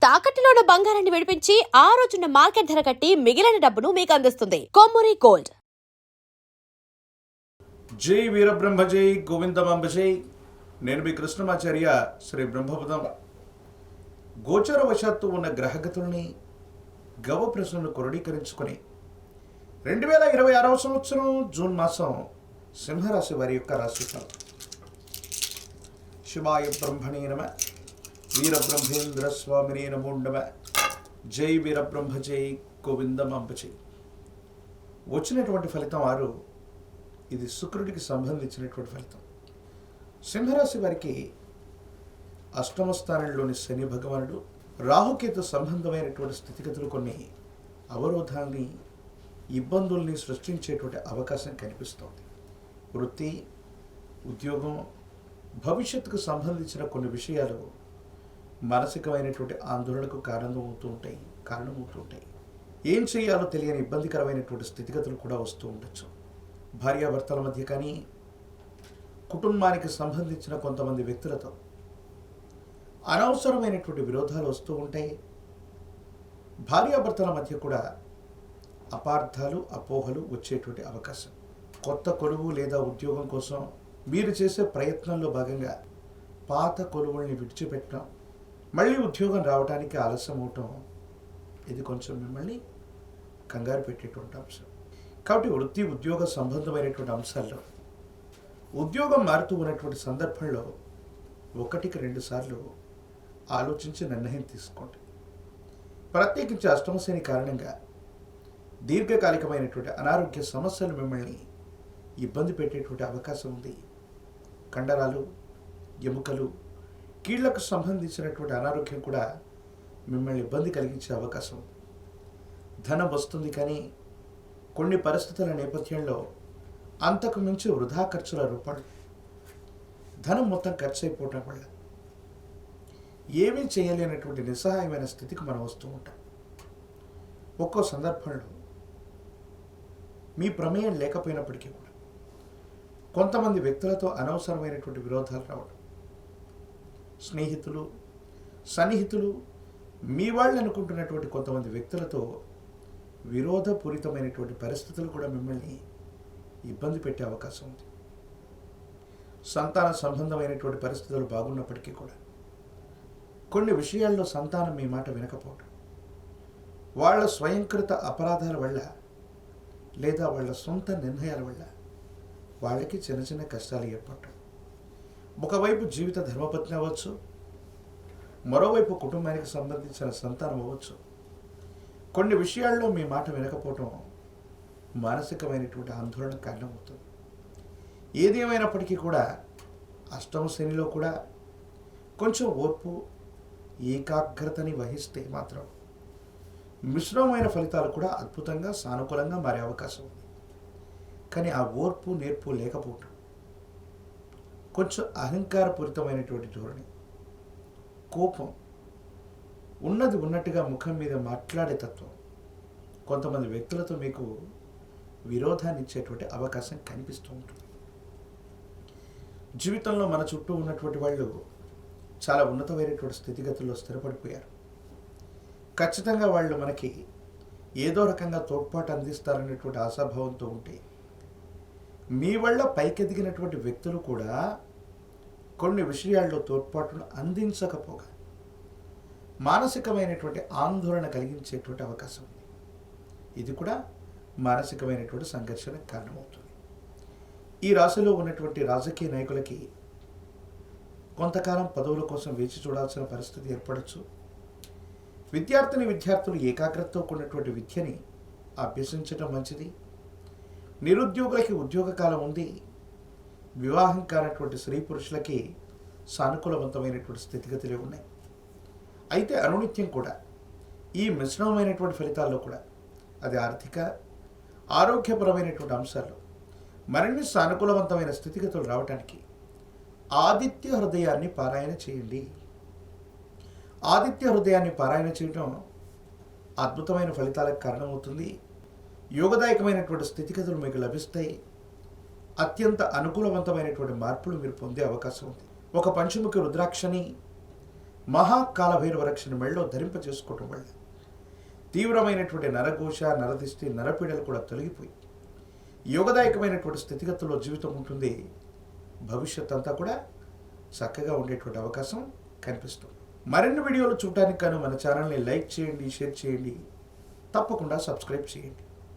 తాకట్టులో ఉన్న బంగారాన్ని విడిపించి ఆ రోజున్న మార్కెట్ ధర కట్టి మిగిలిన డబ్బును మీకు అందిస్తుంది కొమ్మూరి గోల్డ్. జై వీరబ్రహ్మ జై గోవిందమాంబ జై. నేను మీ కృష్ణమాచార్య శ్రీ బ్రహ్మపదం. గోచరవశాత్తు ఉన్న గ్రహగతుల్ని గవప్రశ్నను క్రోడీకరించుకొని 2026 సంవత్సరం జూన్ మాసం సింహరాశి వారి యొక్క రాశిఫలం. శివాయ బ్రహ్మణే నమః. వీరబ్రహ్మేంద్ర స్వామినే నమో నమః. జై వీరబ్రహ్మ జై గోవిందమాంబ జై. వచ్చినటువంటి ఫలితం 6. ఇది శుక్రుడికి సంబంధించినటువంటి ఫలితం. సింహరాశి వారికి అష్టమ స్థానంలోని శని భగవానుడు రాహుకేతు సంబంధమైనటువంటి స్థితిగతులు కొన్ని అవరోధాన్ని ఇబ్బందుల్ని సృష్టించేటువంటి అవకాశం కనిపిస్తోంది. వృత్తి, ఉద్యోగం, భవిష్యత్తుకు సంబంధించిన కొన్ని విషయాలు మానసికమైనటువంటి ఆందోళనకు కారణమవుతూ ఉంటాయి. ఏం చేయాలో తెలియని ఇబ్బందికరమైనటువంటి స్థితిగతులు కూడా వస్తూ ఉండొచ్చు. భార్యాభర్తల మధ్య కానీ, కుటుంబానికి సంబంధించిన కొంతమంది వ్యక్తులతో అనవసరమైనటువంటి విరోధాలు వస్తూ ఉంటాయి. భార్యాభర్తల మధ్య కూడా అపార్థాలు, అపోహలు వచ్చేటువంటి అవకాశం. కొత్త కొలువు లేదా ఉద్యోగం కోసం మీరు చేసే ప్రయత్నంలో భాగంగా పాత కొలువుల్ని విడిచిపెట్టడం, మళ్ళీ ఉద్యోగం రావడానికి ఆలస్యం అవటం, ఇది కొంచెం మిమ్మల్ని కంగారు పెట్టేటువంటి అంశం. కాబట్టి వృత్తి, ఉద్యోగ సంబంధమైనటువంటి అంశాల్లో ఉద్యోగం మారుతూ ఉన్నటువంటి సందర్భంలో 1-2 సార్లు ఆలోచించి నిర్ణయం తీసుకోండి. ప్రత్యేకించి అష్టమశని కారణంగా దీర్ఘకాలికమైనటువంటి అనారోగ్య సమస్యలు మిమ్మల్ని ఇబ్బంది పెట్టేటువంటి అవకాశం ఉంది. కండరాలు, ఎముకలు, కీళ్లకు సంబంధించినటువంటి అనారోగ్యం కూడా మిమ్మల్ని ఇబ్బంది కలిగించే అవకాశం ఉంది. ధనం వస్తుంది కానీ కొన్ని పరిస్థితుల నేపథ్యంలో అంతకు మించి వృధా ఖర్చుల రూపంలో ధనం మొత్తం ఖర్చు అయిపోవటం వల్ల ఏమీ చేయలేనటువంటి నిస్సహాయమైన స్థితికి మనం వస్తూ ఉంటాం. ఒక్కో సందర్భంలో మీ ప్రమేయం లేకపోయినప్పటికీ కూడా కొంతమంది వ్యక్తులతో అనవసరమైనటువంటి విరోధాలు రావడం, స్నేహితులు, సన్నిహితులు, మీ వాళ్ళు అనుకుంటున్నటువంటి కొంతమంది వ్యక్తులతో విరోధపూరితమైనటువంటి పరిస్థితులు కూడా మిమ్మల్ని ఇబ్బంది పెట్టే అవకాశం ఉంది. సంతాన సంబంధమైనటువంటి పరిస్థితులు బాగున్నప్పటికీ కూడా కొన్ని విషయాల్లో సంతానం మీ మాట వినకపోవడం, వాళ్ళ స్వయంకృత అపరాధాల వల్ల లేదా వాళ్ళ సొంత నిర్ణయాల వల్ల వాళ్ళకి చిన్న చిన్న కష్టాలు ఏర్పడటం. ఒకవైపు జీవిత ధర్మపత్ని అవ్వచ్చు, మరోవైపు కుటుంబానికి సంబంధించిన సంతానం అవ్వచ్చు. కొన్ని విషయాల్లో మీ మాట వినకపోవటం మానసికమైనటువంటి ఆందోళన కారణమవుతుంది. ఏది ఏమైనప్పటికీ కూడా అష్టమ శనిలో కూడా కొంచెం ఓర్పు, ఏకాగ్రతని వహిస్తే మాత్రం మిశ్రమమైన ఫలితాలు కూడా అద్భుతంగా, సానుకూలంగా మారే అవకాశం ఉంది. కానీ ఆ ఓర్పు, నేర్పు లేకపోవటం, కొంచెం అహంకారపూరితమైనటువంటి ధోరణి, కోపం, ఉన్నది ఉన్నట్టుగా ముఖం మీద మాట్లాడే తత్వం కొంతమంది వ్యక్తులతో మీకు విరోధాన్ని ఇచ్చేటువంటి అవకాశం కనిపిస్తూ ఉంటుంది. జీవితంలో మన చుట్టూ ఉన్నటువంటి వాళ్ళు చాలా ఉన్నతమైనటువంటి స్థితిగతుల్లో స్థిరపడిపోయారు. ఖచ్చితంగా వాళ్ళు మనకి ఏదో రకంగా తోడ్పాటు అందిస్తారనేటువంటి ఆశాభావంతో ఉంటే, మీ వల్ల పైకెదిగినటువంటి వ్యక్తులు కూడా కొన్ని విషయాల్లో తోడ్పాటును అందించకపోగా మానసికమైనటువంటి ఆందోళన కలిగించేటువంటి అవకాశం ఉంది. ఇది కూడా మానసికమైనటువంటి సంఘర్షణకు కారణమవుతుంది. ఈ రాశిలో ఉన్నటువంటి రాజకీయ నాయకులకి కొంతకాలం పదవుల కోసం వేచి చూడాల్సిన పరిస్థితి ఏర్పడవచ్చు. విద్యార్థులు ఏకాగ్రతతో కూడినటువంటి విద్యని అభ్యసించడం మంచిది. నిరుద్యోగులకి ఉద్యోగ కాలం ఉంది. వివాహం కానటువంటి స్త్రీ పురుషులకి సానుకూలవంతమైనటువంటి స్థితిగతులే ఉన్నాయి. అయితే అనునిత్యం కూడా ఈ మిశ్రమమైనటువంటి ఫలితాల్లో కూడా అది ఆర్థిక, ఆరోగ్యపరమైనటువంటి అంశాల్లో మరిన్ని సానుకూలవంతమైన స్థితిగతులు రావడానికి ఆదిత్య హృదయాన్ని పారాయణ చేయండి. ఆదిత్య హృదయాన్ని పారాయణ చేయడం అద్భుతమైన ఫలితాలకు కారణమవుతుంది. యోగదాయకమైనటువంటి స్థితిగతులు మీకు లభిస్తాయి. అత్యంత అనుకూలవంతమైనటువంటి మార్పులు మీరు పొందే అవకాశం ఉంది. ఒక పంచముఖి రుద్రాక్షని మహాకాలభైరవ రక్షణ మెళ్ళలో ధరింప చేసుకోవటం వల్ల తీవ్రమైనటువంటి నరఘోష, నరదిష్టి, నరపీడలు కూడా తొలగిపోయి యోగదాయకమైనటువంటి స్థితిగతుల్లో జీవితం ఉంటుంది. భవిష్యత్ అంతా కూడా చక్కగా ఉండేటువంటి అవకాశం కనిపిస్తుంది. మరిన్ని వీడియోలు చూడటానికి గాను మన ఛానల్ని లైక్ చేయండి, షేర్ చేయండి, తప్పకుండా సబ్స్క్రైబ్ చేయండి.